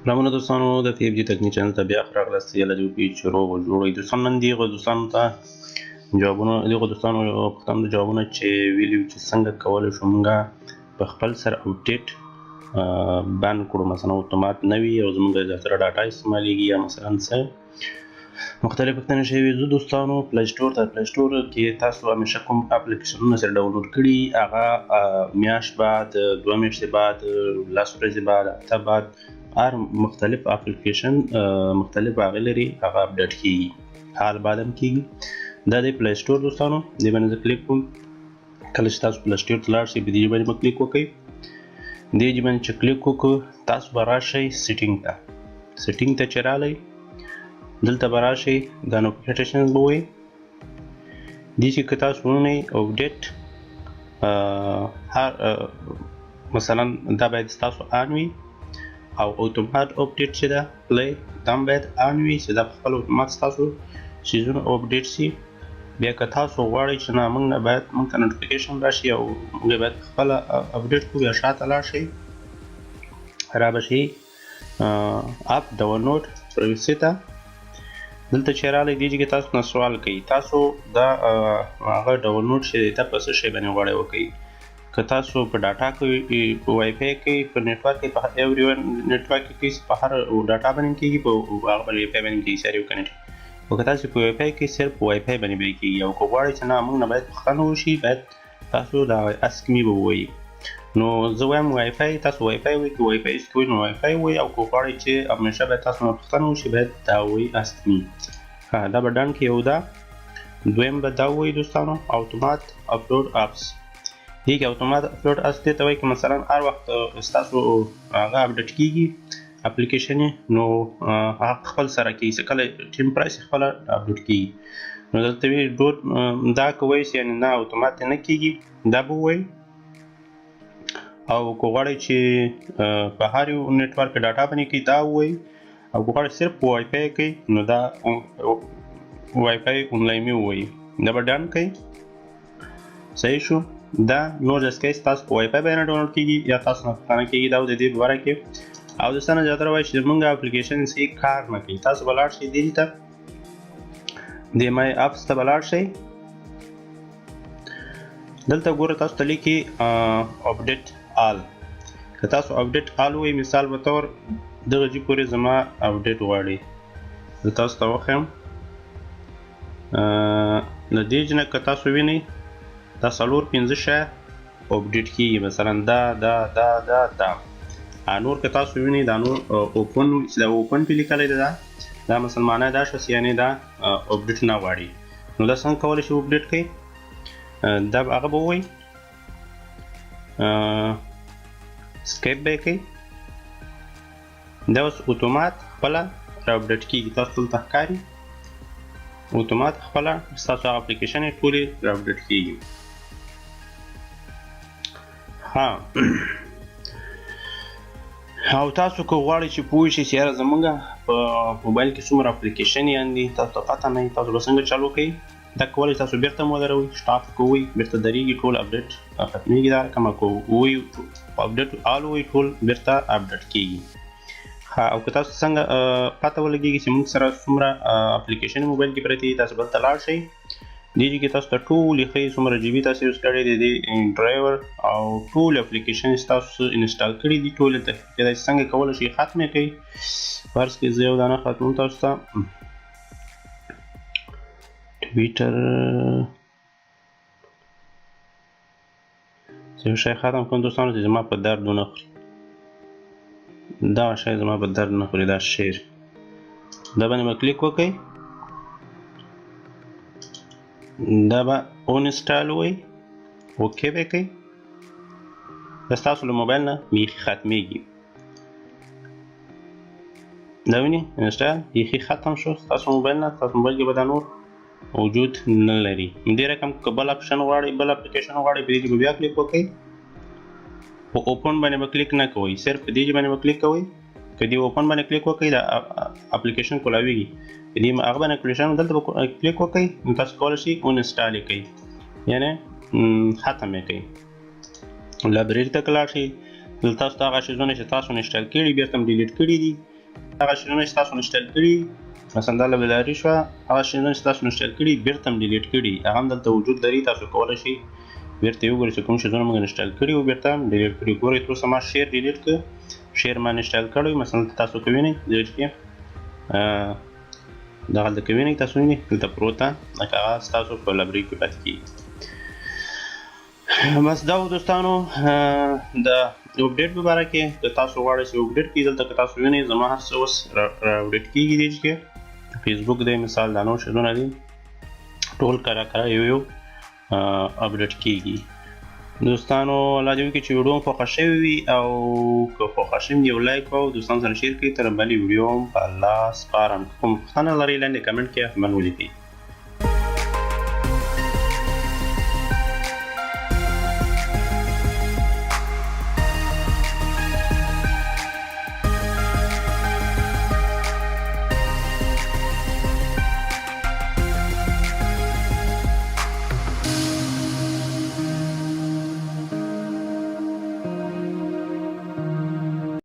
سلامونه دوستانو د پی جی تکنیک چینل ته بیا راغلاست یله جو پی چرو جوړوي دوستان نن دیغه دوستانو ته جوابونه دیغه دوستانو پښتانه جوابونه چې ویلیو چې څنګه کولای شو مونږه په خپل سره اوپډیټ بان کړو مثلا اتومات نوي او زمونږ د درسره ډاټا استعمالېږي یا مثلا څه مختلف پښتنه شوي زه دوستانو پلی سټور کې تاسو هميشه کوم اپلیکیشنونه سره ډاونلوډ کړي هغه میاشت بعد 2 میاشتې بعد 10 ورځې بعد هفته بعد هر مختلف اپلیکیشن مختلف هغه لري هغه اپډیټ کیږي حال بعد هم کیږي دا د پلی سټور دوستانو دې باندې کلیک کوم کله چې تاسو پلی سټور ته لاړ شئ په دې باندې کلیک وکړئ دې باندې چې کلیک وکړو تاسو به راشئ سیټینګ ته چې راغلی دلته به راشئ دا نوټیفیکیشن به وایي دې چې که تاسو ونیئ اوفډیټ هر مثلا دا باید ستاسو آن وي او اتومات اوپډیټ چې ده پلی دا هم باید آن وي چې دا په خپل اتومات ستاسو څیزونه اوپډیټ شي بیا که تاسو غواړئ چې نه موږ نه باید موږ ته نوټیفیکیشن راشي او موږ باید خپله اپډیټ کړو بیا شاته لاړ شئ را به شي اپ ډاونلوډ پروسې ته دلته چې راغلی دې کې تاسو نه سوال کوي تاسو دا هغه ډاونلوډ چې دی دا په څه شی باندې غواړئ وکړئ که تاسو په ډاټا کې په واي فای کې په نیټورک کې په ایوری نیټورک کې په هر ډاټا باندې کېږي په هغه باندې واي فای باندې کېږي سره یو کنیکټ او که تاسو په واي فای کې صرف واي فای باندې کېږي او که غواړئ چې نه موږ نه باید پښتانه وشي باید تاسو دا اسکمي به ووایي نو زه وایم واي فای تاسو واي فای وایي که واي فای اسکوي نو واي فای وایي او که غواړئ چې همېشه باید تاسو نه پښتانه وشي باید دا وایي اسکمي دا به ډن کې یو ده دویم به دا وایي دوستانو اتومات اپلوډ اپس دې کې اتومات اپلوډ اپس دې ته وایي که مثلا هر وخت ستاسو هغه اپډیټ کېږي اپلیکیشن نو هغه خپل سره کېږي چې کله ټیم پرایس خپله اپډیټ کېږي نو دلته وایي دا که وایي یعنې نه اتومات نه کېږي دا به ووایي او که غواړئ چې په هر یو نیټورک ډاټا باندې کوي دا ووایي او که غواړئ صرف په واي فای کوي نو دا واي فای اونلایني ووایي دا به ډن کوي صحیح شو دا نور جسکه تاسو په واي فای باندې ډاونلوډ کیږي یا تاسو نه پښتانه کیږي دا د دې دواره کې او د سنه زیاتره وایي چې موږ اپلیکیشن صحیح کار نه کوي تاسو بلاړ شئ دې ته د مای اپس ته بلاړ شئ دلته ګوره تاسو ته لیکي اپډیټ آل که تاسو اپډیټ آل وایي مثال په تور دغه جې پورې زما اپډیټ غواړي زه تاسو ته وښیم له دې نه که تاسو وینئ دا 4-5 شی اپډیټ کېږي مثلا دا نور که تاسو وینئ دا نور اوپن چې دا اوپن پې لیکلی دی دا مثلا معنی دا شوه یعنې دا اپډیټ نه غواړي نو دا څنګه کولی شي اپډیټ کوي دا هغه به ووایي سکیپ به یې کوي دا اوس اتومات خپله رااپډیټ کېږي تاسو دلته ښکاري اتومات خپله ستاسو هغه اپلیکیشن یې ټولې رااپډیټ کېږي او تاسو که غواړئ چې پوه شئ چې یاره زموږ په موبایل کې څومره اپلیکیشنیان دي تاسو ته پته نه وي تاسو به څنګه چالو کوئ دا کولی تاسو بیرته هم ودروئ سټاپ کوئ بیرته درېږي ټول اپډیټ ختمېږي دا رقم که ووایي اپډیټ آل ووایي ټول بیرته اپډیټ کېږي او که تاسو څنګه پته ولګېږي چې موږ سره څومره اپلیکیشن موبایل کې پرتې دي تاسو بلته لاړ شئ دې کې تاسو ته ټولې ښایي څومره جی بي تاسو یوز کړی دی د ډرایور او ټول اپلیکیشن تاسو انسټال کړي دي ټولې ته کېدای شي څنګه کولی شي ختمې کوي فرض کړئ زه یو دانه ختموم تاسو ته ټویټر زه یو شی ختم کوم دوستانو چې زما په درد ونه خوري دغه شی زما په درد نه خوري دا شیر دا باندې به کلیک وکړئ دا به اونسټال وایي اوکې به یې کوئ دا ستاسو له موبایل نه بیخي ختمېږي دا وینئ انسټال بیخي ختم شو ستاسو موبایل نه ستاسو موبایل کې به دا نور وجود نه لري دې رقم که بل اپشن غواړئ بل اپلیکیشن غواړئ په دې کې به بیا کلیک وکړئ په اوپن باندې به کلیک نه کوئ صرف په دې باندې به کلیک کوئ که دې اوپن باندې کلیک وکړئ دا اپلیکیشن کولاویږي په دې هغه باندې اپلیکیشن دلته به کلیک وکړئ نو تاسو کولی شئ اونسټال یې کوئ یعنې ختم یې کوئ لایبرري ته لاړ شئ دلته تاسو ته هغه شیزونه چې تاسو انسټال کړي بیرته هم ډیلیټ کړي دي هغه شیونه چې تاسو انسټال کړي مثلا دا لابلاري شوه هغه شیونه چې تاسو انسټال کړي بیرته هم ډیلیټ کړي هغه هم دلته وجود لري تاسو کولی شئ بیرته یې وګورئ چې کوم شیزونه موږ انسټال کړي وو بیرته هم ډیلیټ کړي ګورئ تر اوسه ما شیر ډیلیټ کړ شیر ما انسټال کړی مثلا تاسو که وینئ دلته کې دغه هلته که وینئ تاسو وینئ دلته پروت ده لکه هغه ستاسو په لایبرري کې پاتې کېږي بس دا و دوستانو د اوفډيټ په باره کې که تاسو غواړئ چې اوفډيټ کړئ دلته که تاسو وینئ زما هر څه اوس راوډيټ کېږي دې کې فیسبوک دی مثال دا نور شیزونه دي ټول کره یو اپډیټ کېږي دوستانو الله دې وکړي چې ویډیو مو خوښه شوې وي او که خوښه شوې یو لایک او دوستانو سره شیر کړئ تر بلې ویډیو هم په الله سپارم کوم پوښتنه لرئ لاندې کمنټ کې من ولیکئ